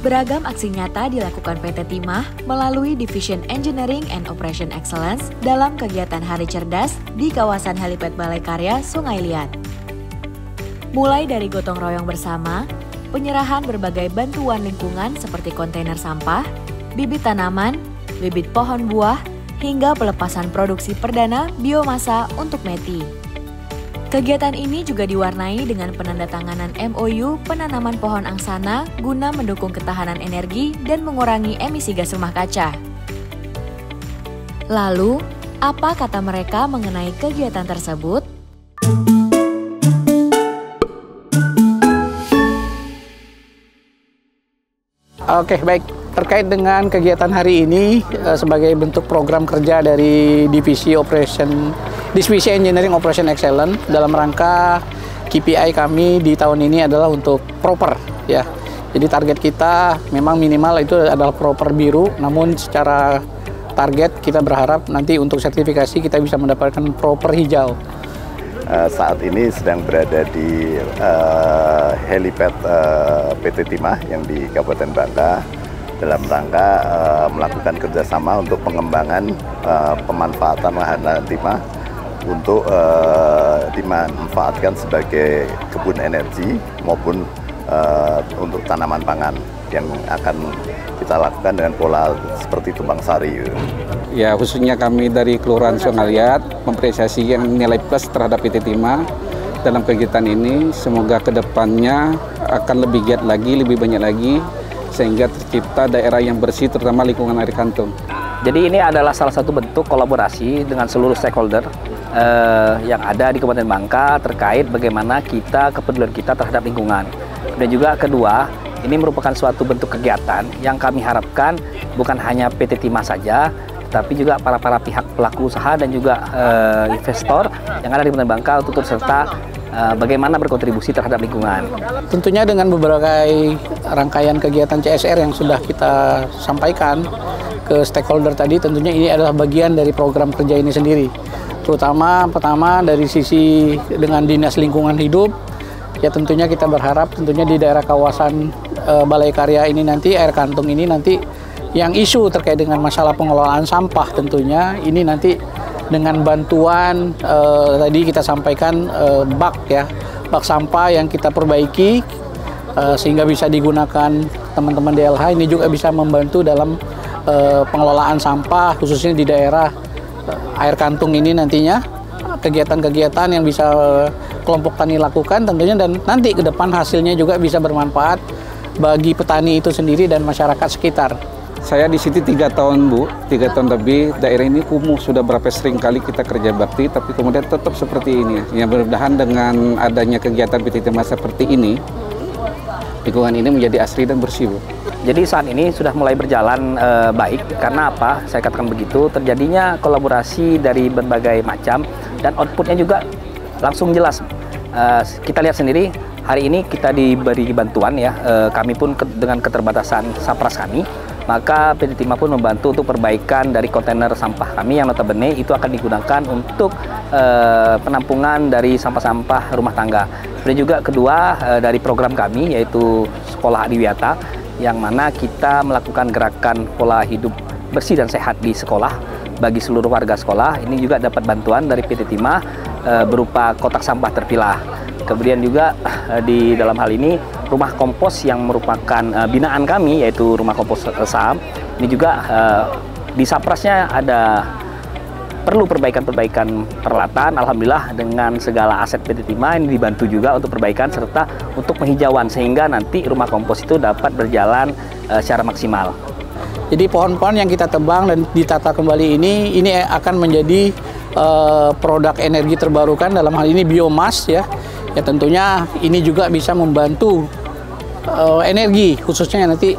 Beragam aksi nyata dilakukan PT Timah melalui Division Engineering and Operation Excellence dalam kegiatan Hari Cerdas di kawasan Helipad Balai Karya, Sungai Liat. Mulai dari gotong royong bersama, penyerahan berbagai bantuan lingkungan seperti kontainer sampah, bibit tanaman, bibit pohon buah, hingga pelepasan produksi perdana biomasa untuk METI. Kegiatan ini juga diwarnai dengan penandatanganan MOU penanaman pohon angsana guna mendukung ketahanan energi dan mengurangi emisi gas rumah kaca. Lalu, apa kata mereka mengenai kegiatan tersebut? Oke, baik. Terkait dengan kegiatan hari ini sebagai bentuk program kerja dari Divisi Engineering Operation Excellence dalam rangka KPI kami di tahun ini adalah untuk proper ya. Jadi target kita memang minimal itu adalah proper biru, namun secara target kita berharap nanti untuk sertifikasi kita bisa mendapatkan proper hijau. Saat ini sedang berada di helipad PT Timah yang di Kabupaten Bangka dalam rangka melakukan kerjasama untuk pengembangan pemanfaatan lahan Timah untuk dimanfaatkan sebagai kebun energi maupun untuk tanaman pangan yang akan kita lakukan dengan pola seperti tumpang sari. Ya, khususnya kami dari Kelurahan Sungai Liat mempresiasi yang nilai plus terhadap PT Timah dalam kegiatan ini. Semoga kedepannya akan lebih giat lagi, lebih banyak lagi, sehingga tercipta daerah yang bersih, terutama lingkungan air kantung. Jadi ini adalah salah satu bentuk kolaborasi dengan seluruh stakeholder yang ada di Kabupaten Bangka terkait bagaimana kepedulian kita terhadap lingkungan. Dan juga kedua, ini merupakan suatu bentuk kegiatan yang kami harapkan bukan hanya PT Timah saja, tapi juga para pihak pelaku usaha dan juga investor yang ada di Kabupaten Bangka untuk turut serta bagaimana berkontribusi terhadap lingkungan. Tentunya dengan beberapa rangkaian kegiatan CSR yang sudah kita sampaikan ke stakeholder tadi, tentunya ini adalah bagian dari program kerja ini sendiri. Terutama pertama dari sisi dengan Dinas Lingkungan Hidup, ya tentunya kita berharap tentunya di daerah kawasan Balai Karya ini nanti, air kantung ini nanti yang isu terkait dengan masalah pengelolaan sampah tentunya ini nanti dengan bantuan tadi kita sampaikan bak sampah yang kita perbaiki sehingga bisa digunakan teman-teman DLH, ini juga bisa membantu dalam pengelolaan sampah khususnya di daerah air kantung ini nantinya. Kegiatan-kegiatan yang bisa kelompok tani lakukan tentunya dan nanti ke depan hasilnya juga bisa bermanfaat bagi petani itu sendiri dan masyarakat sekitar. Saya di sini 3 tahun, Bu, 3 tahun lebih. Daerah ini kumuh, sudah berapa sering kali kita kerja bakti, tapi kemudian tetap seperti ini. Yang mudah-mudahan dengan adanya kegiatan PT Timah seperti ini, lingkungan ini menjadi asri dan bersih, Bu. Jadi saat ini sudah mulai berjalan baik, karena apa? Saya katakan begitu, terjadinya kolaborasi dari berbagai macam, dan outputnya juga langsung jelas. Kita lihat sendiri, hari ini kita diberi bantuan ya, kami pun dengan keterbatasan sapras kami, maka PT Timah pun membantu untuk perbaikan dari kontainer sampah kami yang notabene itu akan digunakan untuk penampungan dari sampah-sampah rumah tangga. Dan juga kedua dari program kami yaitu Sekolah Adiwiyata, yang mana kita melakukan gerakan pola hidup bersih dan sehat di sekolah bagi seluruh warga sekolah. Ini juga dapat bantuan dari PT Timah berupa kotak sampah terpilah. Kemudian juga di dalam hal ini rumah kompos yang merupakan binaan kami yaitu rumah kompos Saham. Ini juga di saprasnya ada perlu perbaikan-perbaikan peralatan. Alhamdulillah dengan segala aset PT Timah ini dibantu juga untuk perbaikan serta untuk penghijauan sehingga nanti rumah kompos itu dapat berjalan secara maksimal. Jadi pohon-pohon yang kita tebang dan ditata kembali ini akan menjadi produk energi terbarukan, dalam hal ini biomas ya. Ya tentunya ini juga bisa membantu energi khususnya nanti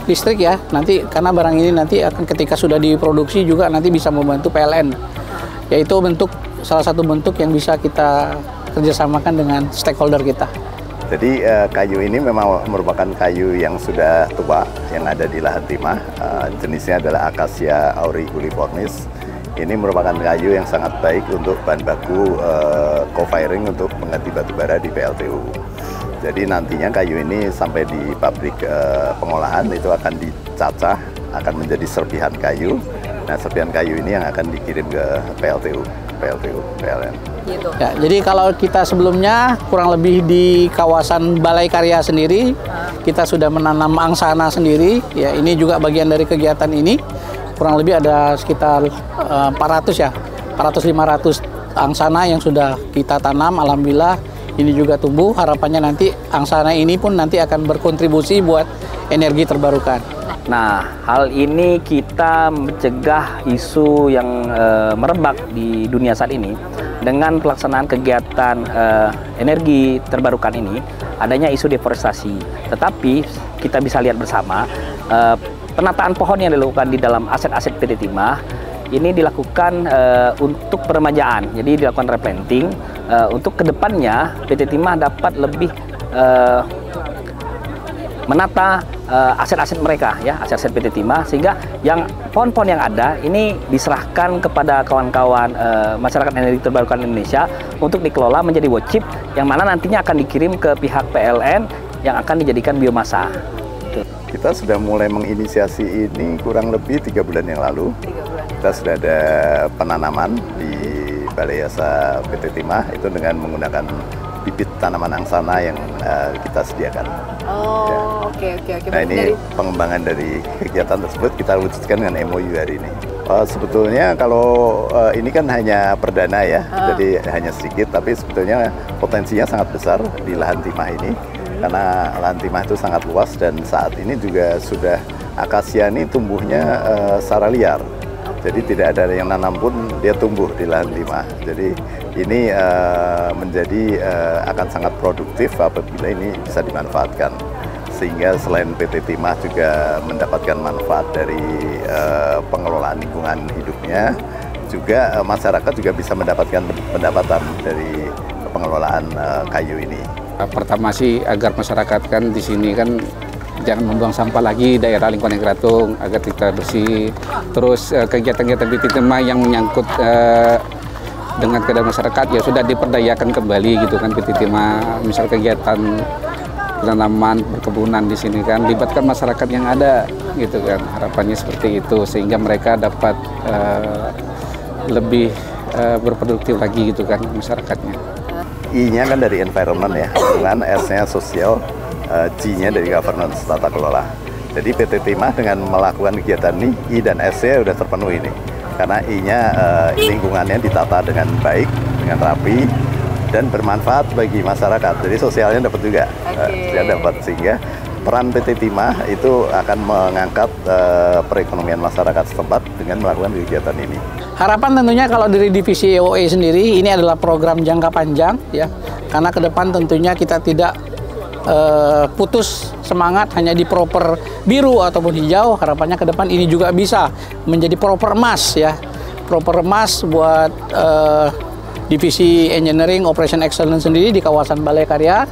listrik ya, nanti karena barang ini nanti akan ketika sudah diproduksi juga nanti bisa membantu PLN, yaitu salah satu bentuk yang bisa kita kerjasamakan dengan stakeholder kita. Jadi kayu ini memang merupakan kayu yang sudah tua yang ada di lahan Timah, jenisnya adalah Acacia auriculiformis. Ini merupakan kayu yang sangat baik untuk bahan baku co-firing untuk mengganti batu bara di PLTU. Jadi nantinya kayu ini sampai di pabrik pengolahan itu akan dicacah, akan menjadi serpihan kayu. Nah, serpihan kayu ini yang akan dikirim ke PLTU, PLN. Gitu. Ya, jadi kalau kita sebelumnya kurang lebih di kawasan Balai Karya sendiri, kita sudah menanam angsana sendiri. Ya, ini juga bagian dari kegiatan ini. Kurang lebih ada sekitar 400-500 angsana yang sudah kita tanam. Alhamdulillah ini juga tumbuh. Harapannya nanti angsana ini pun nanti akan berkontribusi buat energi terbarukan. Nah, hal ini kita mencegah isu yang merebak di dunia saat ini dengan pelaksanaan kegiatan energi terbarukan ini, adanya isu deforestasi. Tetapi kita bisa lihat bersama penataan pohon yang dilakukan di dalam aset-aset PT Timah ini dilakukan untuk peremajaan, jadi dilakukan replanting untuk kedepannya PT Timah dapat lebih menata aset-aset mereka, ya, aset-aset PT Timah, sehingga yang pohon-pohon yang ada ini diserahkan kepada kawan-kawan masyarakat energi terbarukan Indonesia untuk dikelola menjadi wood chip yang mana nantinya akan dikirim ke pihak PLN yang akan dijadikan biomasa. Kita sudah mulai menginisiasi ini kurang lebih 3 bulan yang lalu. Kita sudah ada penanaman di Balai Yasa PT Timah itu dengan menggunakan bibit tanaman angsana yang kita sediakan. Oh, oke. Nah, ini pengembangan dari kegiatan tersebut kita wujudkan dengan MOU hari ini. Sebetulnya kalau ini kan hanya perdana ya, jadi hanya sedikit, tapi sebetulnya potensinya sangat besar di lahan timah ini. Karena lahan timah itu sangat luas dan saat ini juga sudah akasia ini tumbuhnya secara liar. Jadi tidak ada yang nanam pun dia tumbuh di lahan timah. Jadi ini menjadi akan sangat produktif apabila ini bisa dimanfaatkan. Sehingga selain PT Timah juga mendapatkan manfaat dari pengelolaan lingkungan hidupnya, juga masyarakat juga bisa mendapatkan pendapatan dari pengelolaan kayu ini. Pertama sih agar masyarakat kan di sini kan jangan membuang sampah lagi daerah lingkungan Kratung agar kita bersih. Terus kegiatan-kegiatan PT Timah yang menyangkut dengan keadaan masyarakat ya sudah diperdayakan kembali gitu kan PT Timah. Misal kegiatan penanaman perkebunan di sini kan libatkan masyarakat yang ada gitu kan. Harapannya seperti itu sehingga mereka dapat lebih berproduktif lagi gitu kan masyarakatnya. I-nya kan dari environment ya, dengan S-nya sosial, G-nya dari governance, tata kelola. Jadi PT Timah dengan melakukan kegiatan ini, I dan S-nya sudah terpenuhi ini. Karena I-nya lingkungannya ditata dengan baik, dengan rapi, dan bermanfaat bagi masyarakat. Jadi sosialnya dapat juga, dapat, sehingga peran PT Timah itu akan mengangkat perekonomian masyarakat setempat dengan melakukan kegiatan ini. Harapan tentunya kalau dari divisi EOE sendiri ini adalah program jangka panjang ya, karena ke depan tentunya kita tidak putus semangat hanya di proper biru ataupun hijau. Harapannya ke depan ini juga bisa menjadi proper emas ya, proper emas buat divisi Engineering Operation Excellence sendiri di kawasan Balai Karya.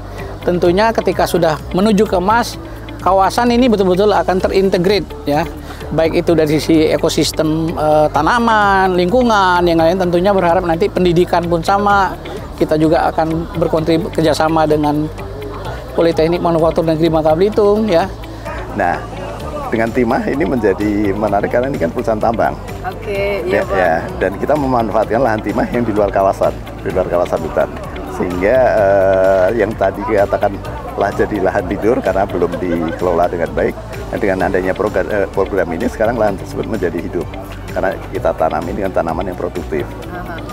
Tentunya ketika sudah menuju ke emas, kawasan ini betul-betul akan terintegrate ya, baik itu dari sisi ekosistem tanaman, lingkungan, yang lain. Tentunya berharap nanti pendidikan pun sama. Kita juga akan berkontribusi kerjasama dengan Politeknik Manufaktur Negeri Bangka Belitung ya. Nah, dengan Timah ini menjadi menarik karena ini kan perusahaan tambang. Iya Pak. Ya, dan kita memanfaatkan lahan Timah yang di luar kawasan hutan. Sehingga yang tadi dikatakan telah jadi lahan tidur karena belum dikelola dengan baik. Dan dengan adanya program ini sekarang lahan tersebut menjadi hidup karena kita tanami dengan tanaman yang produktif.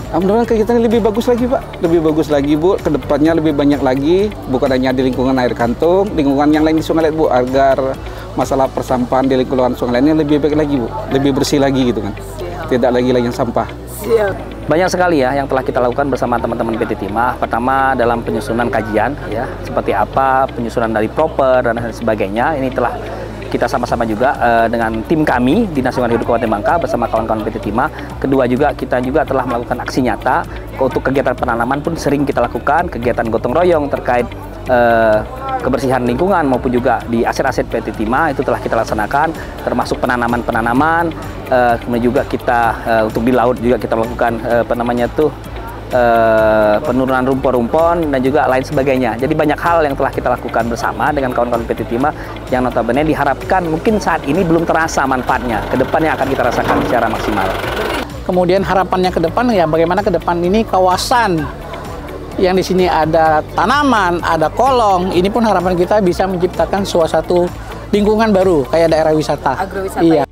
Alhamdulillah kegiatan lebih bagus lagi Pak, lebih bagus lagi Bu, kedepannya lebih banyak lagi, bukan hanya di lingkungan air kantung, lingkungan yang lain di Sungai Liat Bu, agar masalah persampahan di lingkungan sungai lainnya lebih baik lagi Bu, lebih bersih lagi gitu kan, tidak lagi yang sampah. Banyak sekali ya yang telah kita lakukan bersama teman-teman PT Timah. Pertama dalam penyusunan kajian ya, seperti apa penyusunan dari proper dan sebagainya. Ini telah kita sama-sama juga dengan tim kami Dinas Lingkungan Hidup Kabupaten Bangka bersama kawan-kawan PT Timah. Kedua juga kita juga telah melakukan aksi nyata untuk kegiatan penanaman pun sering kita lakukan, kegiatan gotong royong terkait kebersihan lingkungan maupun juga di aset-aset PT Timah itu telah kita laksanakan, termasuk penanaman-penanaman. Kemudian juga kita untuk di laut juga kita melakukan penurunan rumpon-rumpon dan juga lain sebagainya. Jadi banyak hal yang telah kita lakukan bersama dengan kawan-kawan PT Timah yang notabene diharapkan mungkin saat ini belum terasa manfaatnya. Kedepannya akan kita rasakan secara maksimal. Kemudian harapannya ke depan ya bagaimana ke depan ini kawasan yang di sini ada tanaman, ada kolong, ini pun harapan kita bisa menciptakan suatu lingkungan baru kayak daerah wisata. Agrowisata. Iya.